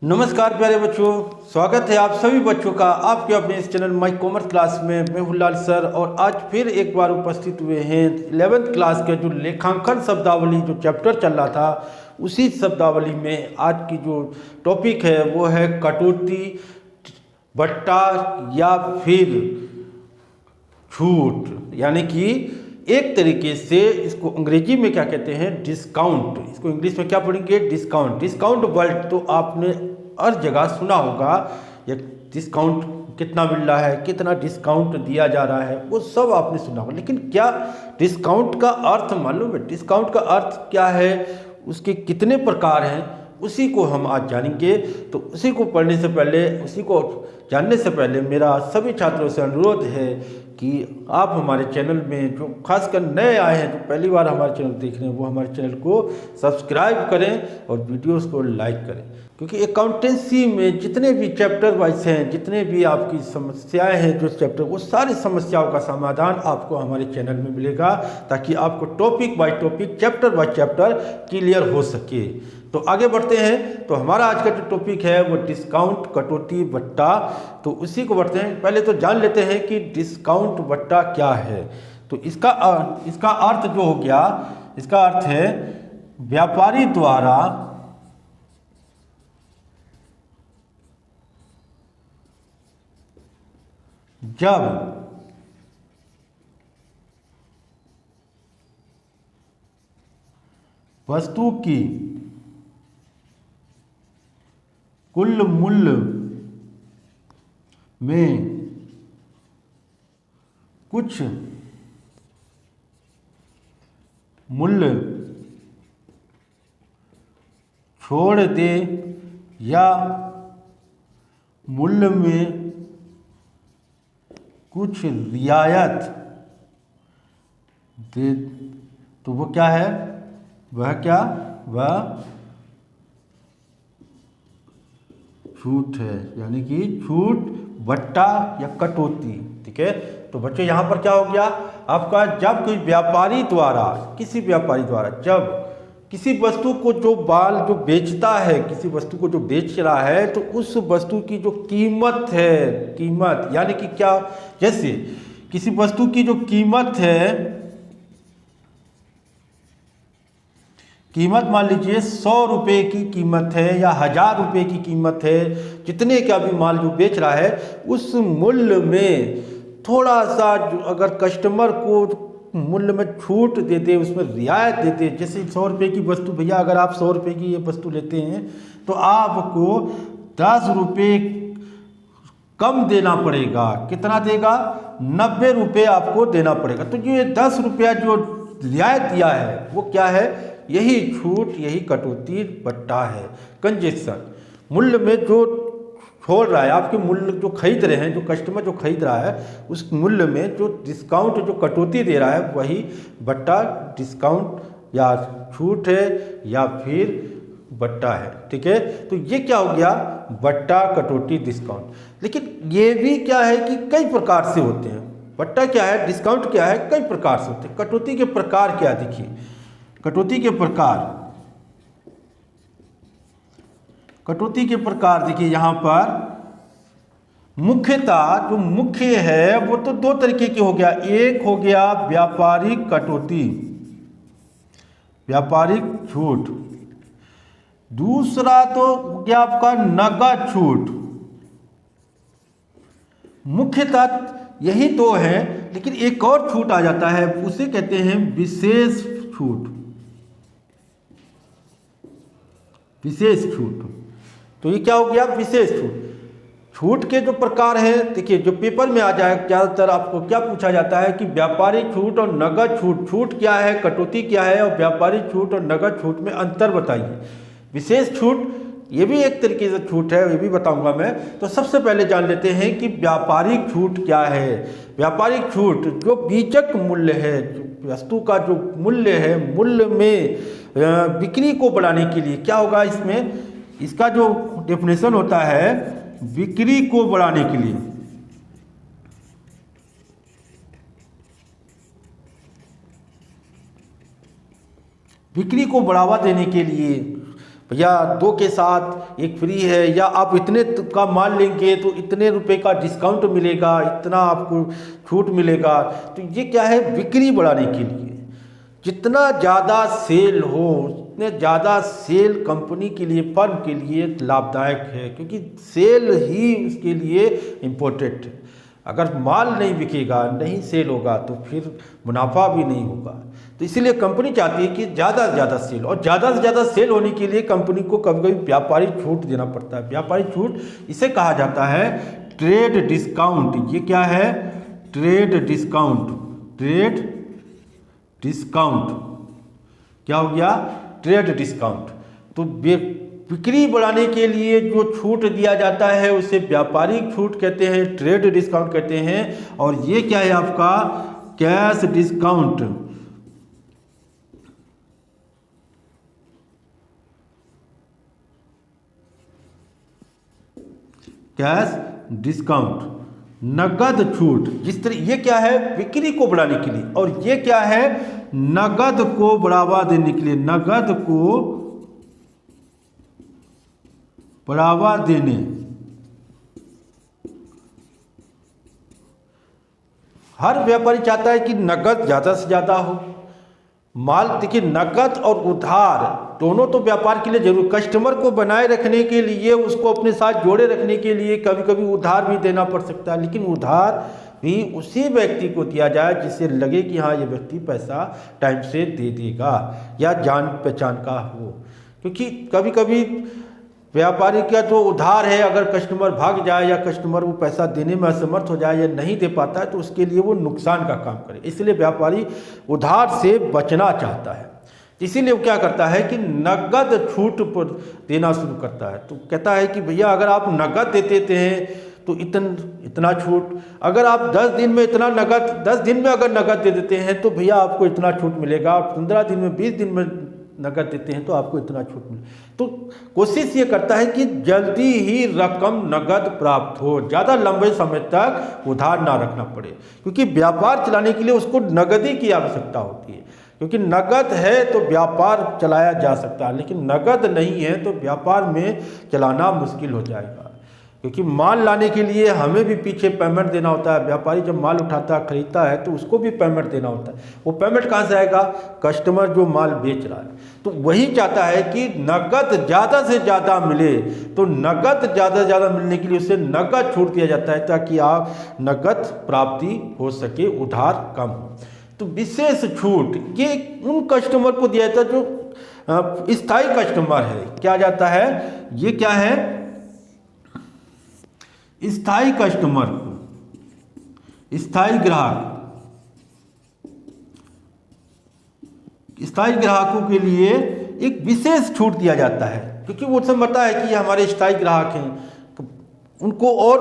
नमस्कार प्यारे बच्चों, स्वागत है आप सभी बच्चों का आपके अपने इस चैनल माई कॉमर्स क्लास में। मैं हूं लाल सर और आज फिर एक बार उपस्थित हुए हैं 11th क्लास के जो लेखांकन शब्दावली जो चैप्टर चल रहा था उसी शब्दावली में आज की जो टॉपिक है वो है कटौती, बट्टा या फिर छूट। यानी कि एक तरीके से इसको अंग्रेजी में क्या कहते हैं, डिस्काउंट। इसको इंग्लिश में क्या पढ़ेंगे, डिस्काउंट। डिस्काउंट वर्ड तो आपने हर जगह सुना होगा। ये डिस्काउंट कितना मिल रहा है, कितना डिस्काउंट दिया जा रहा है, वो सब आपने सुना होगा। लेकिन क्या डिस्काउंट का अर्थ मालूम है? डिस्काउंट का अर्थ क्या है, उसके कितने प्रकार हैं, उसी को हम आज जानेंगे। तो उसी को पढ़ने से पहले, उसी को जानने से पहले मेरा सभी छात्रों से अनुरोध है कि आप हमारे चैनल में जो खासकर नए आए हैं, जो पहली बार हमारे चैनल देख रहे हैं, वो हमारे चैनल को सब्सक्राइब करें और वीडियोस को लाइक करें। क्योंकि अकाउंटेंसी में जितने भी चैप्टर वाइज हैं, जितने भी आपकी समस्याएं हैं जो चैप्टर, वो सारी समस्याओं का समाधान आपको हमारे चैनल में मिलेगा, ताकि आपको topic by topic, chapter by chapter clear हो सके। तो आगे बढ़ते हैं। तो हमारा आज का जो टॉपिक है वो डिस्काउंट, कटौती, बट्टा। तो उसी को बढ़ते हैं। पहले तो जान लेते हैं कि डिस्काउंट बट्टा क्या है। तो इसका अर्थ जो हो गया, इसका अर्थ है व्यापारी द्वारा जब वस्तु की कुल मूल्य में कुछ मूल्य छोड़ दे या मूल्य में कुछ रियायत दे, तो वो क्या है, वह छूट है। यानी कि छूट, बट्टा या कटौती। ठीक है। तो बच्चों यहाँ पर क्या हो गया आपका, जब कोई व्यापारी द्वारा, किसी व्यापारी द्वारा जब किसी वस्तु को जो बेचता है, किसी वस्तु को जो बेच रहा है, तो उस वस्तु की जो कीमत है, कीमत यानी कि क्या, जैसे किसी वस्तु की जो कीमत है, कीमत मान लीजिए 100 रुपये की कीमत है या 1000 रुपये की कीमत है, जितने का भी माल जो बेच रहा है, उस मूल्य में थोड़ा सा अगर कस्टमर को मूल्य में छूट दे दे, उसमें रियायत दे दे। जैसे 100 रुपये की वस्तु, भैया अगर आप 100 रुपये की ये वस्तु लेते हैं तो आपको 10 रुपये कम देना पड़ेगा। कितना देगा, 90 रुपये आपको देना पड़ेगा। तो जो ये 10 रुपया जो रियायत दिया है वो क्या है, यही छूट, यही कटौती, बट्टा है। कंजेशन, मूल्य में जो छोड़ रहा है, आपके मूल्य जो खरीद रहे हैं, जो कस्टमर जो खरीद रहा है, उस मूल्य में जो डिस्काउंट, जो कटौती दे रहा है, वही बट्टा, डिस्काउंट या छूट है या फिर बट्टा है। ठीक है। तो ये क्या हो गया, बट्टा, कटौती, डिस्काउंट। लेकिन ये भी क्या है कि कई प्रकार से होते हैं। बट्टा क्या है, डिस्काउंट क्या है, कई प्रकार से होते हैं। कटौती के प्रकार क्या, देखिए कटौती के प्रकार, कटौती के प्रकार देखिए यहाँ पर मुख्यतः जो मुख्य है वो तो दो तरीके की हो गया। एक हो गया व्यापारिक कटौती, व्यापारिक छूट। दूसरा तो हो गया आपका नगद छूट। मुख्यतः यही दो है, लेकिन एक और छूट आ जाता है, उसे कहते हैं विशेष छूट, विशेष छूट। तो ये क्या हो गया, विशेष छूट। छूट के जो प्रकार हैं, देखिए जो पेपर में आ जाए, ज़्यादातर आपको क्या पूछा जाता है कि व्यापारिक छूट और नगद छूट, छूट क्या है, कटौती क्या है, और व्यापारिक छूट और नगद छूट में अंतर बताइए। विशेष छूट ये भी एक तरीके से छूट है, ये भी बताऊंगा मैं। तो सबसे पहले जान लेते हैं कि व्यापारिक छूट क्या है। व्यापारिक छूट जो बीजक मूल्य है, वस्तु का जो मूल्य है, मूल्य में बिक्री को बढ़ाने के लिए क्या होगा, इसमें इसका जो डेफिनेशन होता है, बिक्री को बढ़ाने के लिए, बिक्री को बढ़ावा देने के लिए या 2 के साथ 1 फ्री है, या आप इतने का माल लेंगे तो इतने रुपए का डिस्काउंट मिलेगा, इतना आपको छूट मिलेगा। तो ये क्या है, बिक्री बढ़ाने के लिए। जितना ज़्यादा सेल हो उतने ज़्यादा सेल कंपनी के लिए, फर्म के लिए लाभदायक है, क्योंकि सेल ही उसके लिए इम्पोर्टेंट है। अगर माल नहीं बिकेगा, नहीं सेल होगा, तो फिर मुनाफा भी नहीं होगा। तो इसीलिए कंपनी चाहती है कि ज़्यादा से ज़्यादा सेल, और ज़्यादा से ज़्यादा सेल होने के लिए कंपनी को कभी कभी व्यापारी छूट देना पड़ता है। व्यापारी छूट इसे कहा जाता है ट्रेड डिस्काउंट। ये क्या है, ट्रेड डिस्काउंट। ट्रेड डिस्काउंट क्या हो गया, ट्रेड डिस्काउंट। तो बिक्री बढ़ाने के लिए जो छूट दिया जाता है उसे व्यापारिक छूट कहते हैं, ट्रेड डिस्काउंट कहते हैं। और ये क्या है आपका, कैश डिस्काउंट। कैश डिस्काउंट, नगद छूट। जिस तरह ये क्या है, बिक्री को बढ़ाने के लिए, और ये क्या है, नगद को बढ़ावा देने के लिए। नगद को बढ़ावा देने। हर व्यापारी चाहता है कि नगद ज़्यादा से ज़्यादा हो। माल देखिए, नगद और उधार दोनों तो व्यापार के लिए जरूर, कस्टमर को बनाए रखने के लिए, उसको अपने साथ जोड़े रखने के लिए कभी कभी उधार भी देना पड़ सकता है। लेकिन उधार भी उसी व्यक्ति को दिया जाए जिससे लगे कि हाँ ये व्यक्ति पैसा टाइम से दे देगा, या जान पहचान का हो। क्योंकि कभी कभी व्यापारी का जो उधार है, अगर कस्टमर भाग जाए या कस्टमर वो पैसा देने में असमर्थ हो जाए या नहीं दे पाता है, तो उसके लिए वो नुकसान का काम करे। इसलिए व्यापारी उधार से बचना चाहता है। इसीलिए वो क्या करता है कि नगद छूट पर देना शुरू करता है। तो कहता है कि भैया अगर आप नगद देते हैं तो इतना छूट, अगर आप 10 दिन में इतना नगद, 10 दिन में अगर नगद दे देते हैं तो भैया आपको इतना छूट मिलेगा। आप 15 दिन में, 20 दिन में नगद देते हैं तो आपको इतना छूट मिले। तो कोशिश ये करता है कि जल्दी ही रकम नगद प्राप्त हो, ज़्यादा लंबे समय तक उधार ना रखना पड़े, क्योंकि व्यापार चलाने के लिए उसको नगदी की आवश्यकता होती है। क्योंकि नगद है तो व्यापार चलाया जा सकता है, लेकिन नगद नहीं है तो व्यापार में चलाना मुश्किल हो जाएगा। क्योंकि माल लाने के लिए हमें भी पीछे पेमेंट देना होता है। व्यापारी जब माल उठाता है, खरीदता है, तो उसको भी पेमेंट देना होता है। वो पेमेंट कहाँ से आएगा, कस्टमर जो माल बेच रहा है। तो वही चाहता है कि नगद ज़्यादा से ज़्यादा मिले। तो नगद ज़्यादा से ज़्यादा मिलने के लिए उसे नगद छूट दिया जाता है, ताकि आप नगद प्राप्ति हो सके, उधार कम हो। तो विशेष छूट ये उन कस्टमर को दिया जाता है जो स्थायी कस्टमर है। क्या जाता है, ये क्या है, स्थायी कस्टमर को, स्थायी ग्राहक, स्थायी ग्राहकों के लिए एक विशेष छूट दिया जाता है। क्योंकि वो समझता है कि ये हमारे स्थायी ग्राहक हैं, तो उनको और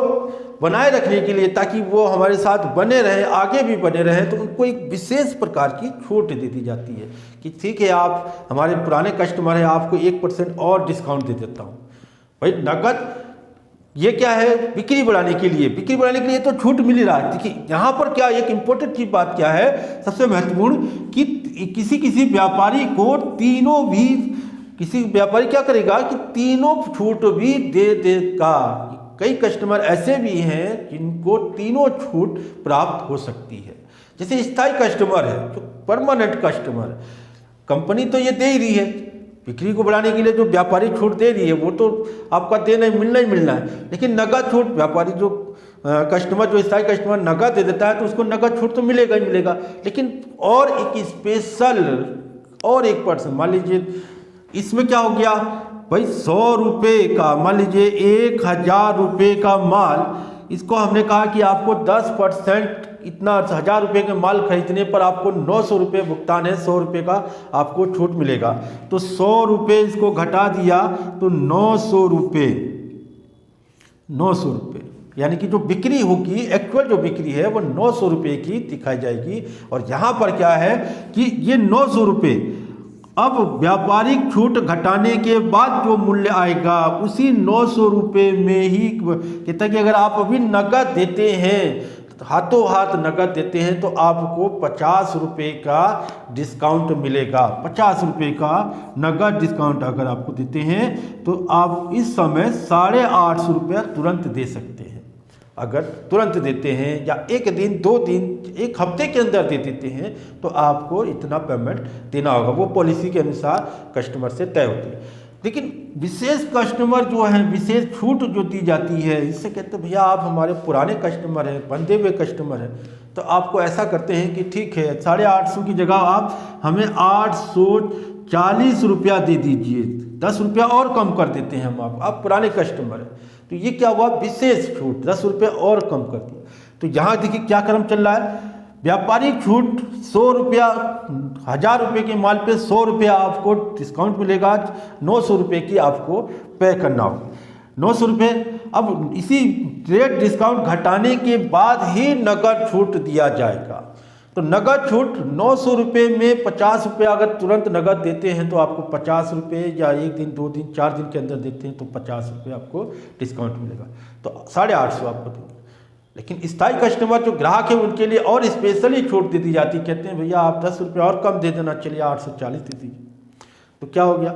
बनाए रखने के लिए, ताकि वो हमारे साथ बने रहें, आगे भी बने रहें, तो उनको एक विशेष प्रकार की छूट दे दी जाती है कि ठीक है आप हमारे पुराने कस्टमर हैं, आपको 1% और डिस्काउंट दे देता हूँ। भाई नगद ये क्या है, बिक्री बढ़ाने के लिए, बिक्री बढ़ाने के लिए तो छूट मिल ही रहा है। देखिए यहाँ पर क्या एक इंपॉर्टेंट चीज बात क्या है, सबसे महत्वपूर्ण, कि किसी व्यापारी को तीनों भी, किसी व्यापारी क्या करेगा कि तीनों छूट भी दे देगा। कई कस्टमर ऐसे भी हैं जिनको तीनों छूट प्राप्त हो सकती है। जैसे स्थायी कस्टमर है, जो परमानेंट कस्टमर, कंपनी तो ये दे ही रही है, बिक्री को बढ़ाने के लिए जो व्यापारी छूट दे रही है वो तो आपका देना ही मिलना है। लेकिन नगद छूट, व्यापारी जो कस्टमर, जो स्थायी कस्टमर नगद दे देता है तो उसको नगद छूट तो मिलेगा ही मिलेगा। लेकिन और एक स्पेशल और 1%, मान लीजिए इसमें क्या हो गया भाई, 100 रुपये का, मान लीजिए 1000 रुपये का माल, इसको हमने कहा कि आपको 10% इतना 1000 रुपये के माल खरीदने पर आपको 900 रुपये भुगतान है, 100 रुपये का आपको छूट मिलेगा। तो 100 रुपये इसको घटा दिया तो 900 रुपये, 900 रुपये, यानी कि जो बिक्री होगी, एक्चुअल जो बिक्री है वो 900 रुपये की दिखाई जाएगी। और यहाँ पर क्या है कि ये 900 रुपये, अब व्यापारिक छूट घटाने के बाद जो मूल्य आएगा उसी 900 रुपये में ही, कहता कि अगर आप अभी नगद देते हैं हाथों हाथ नकद देते हैं तो आपको 50 रुपये का डिस्काउंट मिलेगा। 50 रुपये का नकद डिस्काउंट अगर आपको देते हैं तो आप इस समय 850 रुपया तुरंत दे सकते हैं। अगर तुरंत देते हैं या एक दिन 2 दिन 1 हफ्ते के अंदर दे देते हैं तो आपको इतना पेमेंट देना होगा। वो पॉलिसी के अनुसार कस्टमर से तय होती है। लेकिन विशेष कस्टमर जो है, विशेष छूट जो दी जाती है, इससे कहते हैं भैया आप हमारे पुराने कस्टमर हैं, बंधे हुए कस्टमर हैं, तो आपको ऐसा करते हैं कि ठीक है 850 की जगह आप हमें 840 रुपया दे दीजिए, 10 रुपया और कम कर देते हैं हम। आप पुराने कस्टमर हैं तो ये क्या हुआ, विशेष छूट 10 रुपये और कम कर दिया। तो यहाँ देखिए क्या क्रम चल रहा है, व्यापारिक छूट 100 रुपया, 1000 रुपये के माल पे 100 रुपया आपको डिस्काउंट मिलेगा, 900 रुपये की आपको पे करना होगा, 900 रुपये। अब इसी रेट डिस्काउंट घटाने के बाद ही नकद छूट दिया जाएगा। तो नगद छूट 900 रुपये में 50 रुपये अगर तुरंत नगद देते हैं तो आपको 50 रुपये, या 1 दिन 2 दिन 4 दिन के अंदर देते हैं तो 50 रुपये आपको डिस्काउंट मिलेगा, तो 850 आपको देंगे। लेकिन स्थायी कस्टमर जो ग्राहक है उनके लिए और स्पेशली छूट दे दी जाती, कहते हैं भैया आप 10 रुपये और कम दे देना, चलिए 840 दे दीजिए। तो क्या हो गया,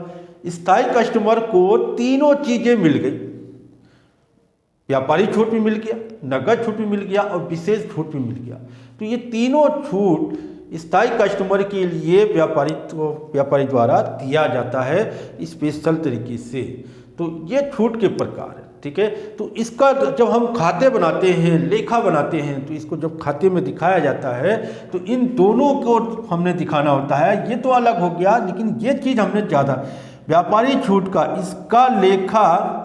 स्थायी कस्टमर को तीनों चीज़ें मिल गई, व्यापारी छूट भी मिल गया, नगद छूट भी मिल गया और विशेष छूट भी मिल गया। तो ये तीनों छूट स्थायी कस्टमर के लिए व्यापारी द्वारा दिया जाता है स्पेशल तरीके से। तो ये छूट के प्रकार है, ठीक है। तो इसका जब हम खाते बनाते हैं, लेखा बनाते हैं, तो इसको जब खाते में दिखाया जाता है तो इन दोनों को हमने दिखाना होता है। ये तो अलग हो गया, लेकिन ये चीज़ हमने ज़्यादा व्यापारी छूट का इसका लेखा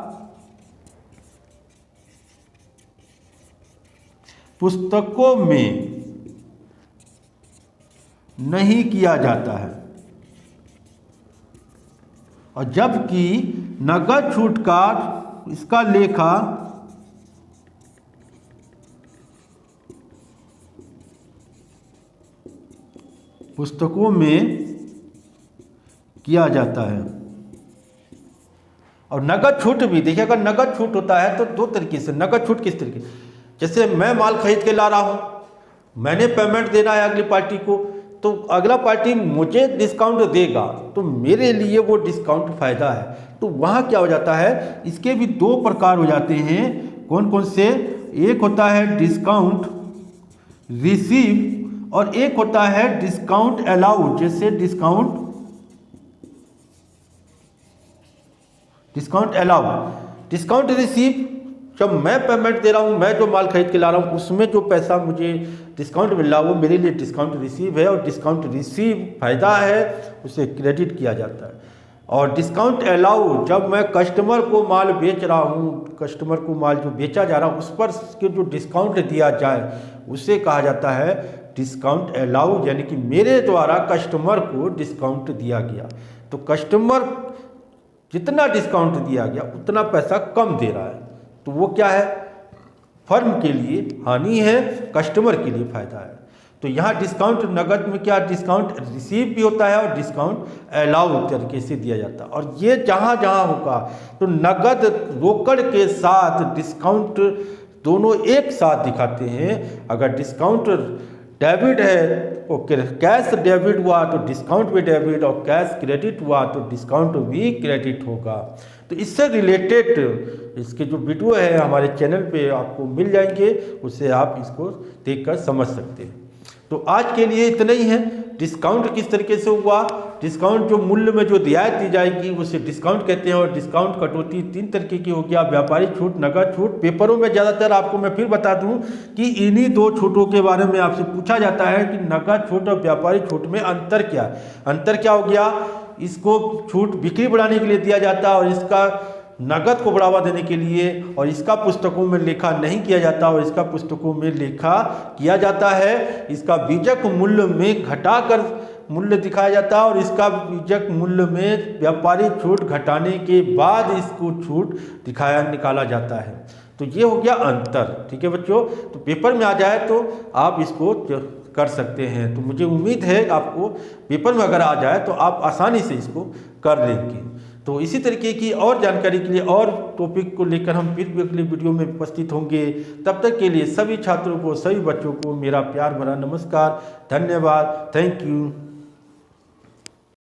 पुस्तकों में नहीं किया जाता है, और जबकि नगद छूट का इसका लेखा पुस्तकों में किया जाता है। और नगद छूट भी देखिए, अगर नगद छूट होता है तो 2 तरीके से। नगद छूट किस तरीके, जैसे मैं माल खरीद के ला रहा हूं, मैंने पेमेंट देना है अगली पार्टी को, तो अगला पार्टी मुझे डिस्काउंट देगा तो मेरे लिए वो डिस्काउंट फ़ायदा है। तो वहाँ क्या हो जाता है, इसके भी 2 प्रकार हो जाते हैं। कौन कौन से, एक होता है डिस्काउंट रिसीव और एक होता है डिस्काउंट अलाउ। जैसे डिस्काउंट अलाउ, डिस्काउंट रिसीव जब मैं पेमेंट दे रहा हूँ, मैं जो माल खरीद के ला रहा हूँ उसमें जो पैसा मुझे डिस्काउंट मिल रहा है वो मेरे लिए डिस्काउंट रिसीव है, और डिस्काउंट रिसीव फ़ायदा है, उसे क्रेडिट किया जाता है। और डिस्काउंट अलाउ, जब मैं कस्टमर को माल बेच रहा हूँ, कस्टमर को माल जो बेचा जा रहा है उस पर के जो डिस्काउंट दिया जाए उसे कहा जाता है डिस्काउंट अलाउ, यानी कि मेरे द्वारा कस्टमर को डिस्काउंट दिया गया। तो कस्टमर जितना डिस्काउंट दिया गया उतना पैसा कम दे रहा है, तो वो क्या है, फर्म के लिए हानि है, कस्टमर के लिए फायदा है। तो यहाँ डिस्काउंट नगद में क्या, डिस्काउंट रिसीव भी होता है और डिस्काउंट अलाउ तरीके से दिया जाता है। और ये जहाँ जहाँ होगा तो नगद रोकड़ के साथ डिस्काउंट दोनों एक साथ दिखाते हैं। अगर डिस्काउंट डेबिट है तो कैश डेबिट हुआ तो डिस्काउंट भी डेबिट, और कैश क्रेडिट हुआ तो डिस्काउंट भी क्रेडिट होगा। तो इससे रिलेटेड इसके जो वीडियो है हमारे चैनल पे आपको मिल जाएंगे, उससे आप इसको देखकर समझ सकते हैं। तो आज के लिए इतना ही है। डिस्काउंट किस तरीके से हुआ, डिस्काउंट जो मूल्य में जो रियायत दी जाएगी उसे डिस्काउंट कहते हैं, और डिस्काउंट कटौती 3 तरीके की हो गया, व्यापारी छूट, नगद छूट। पेपरों में ज़्यादातर आपको मैं फिर बता दूं कि इन्हीं 2 छूटों के बारे में आपसे पूछा जाता है कि नगद छूट और व्यापारी छूट में अंतर क्या है। अंतर क्या हो गया, इसको छूट बिक्री बढ़ाने के लिए दिया जाता है और इसका नगद को बढ़ावा देने के लिए, और इसका पुस्तकों में लेखा नहीं किया जाता और इसका पुस्तकों में लेखा किया जाता है। इसका बीजक मूल्य में घटाकर मूल्य दिखाया जाता है और इसका बीजक मूल्य में व्यापारी छूट घटाने के बाद इसको छूट निकाला जाता है। तो ये हो गया अंतर, ठीक है बच्चों। तो पेपर में आ जाए तो आप इसको कर सकते हैं। तो मुझे उम्मीद है आपको पेपर में अगर आ जाए तो आप आसानी से इसको कर लेंगे। तो इसी तरीके की और जानकारी के लिए और टॉपिक को लेकर हम फिर भी अगले वीडियो में उपस्थित होंगे। तब तक के लिए सभी छात्रों को, सभी बच्चों को मेरा प्यार भरा नमस्कार, धन्यवाद, थैंक यू।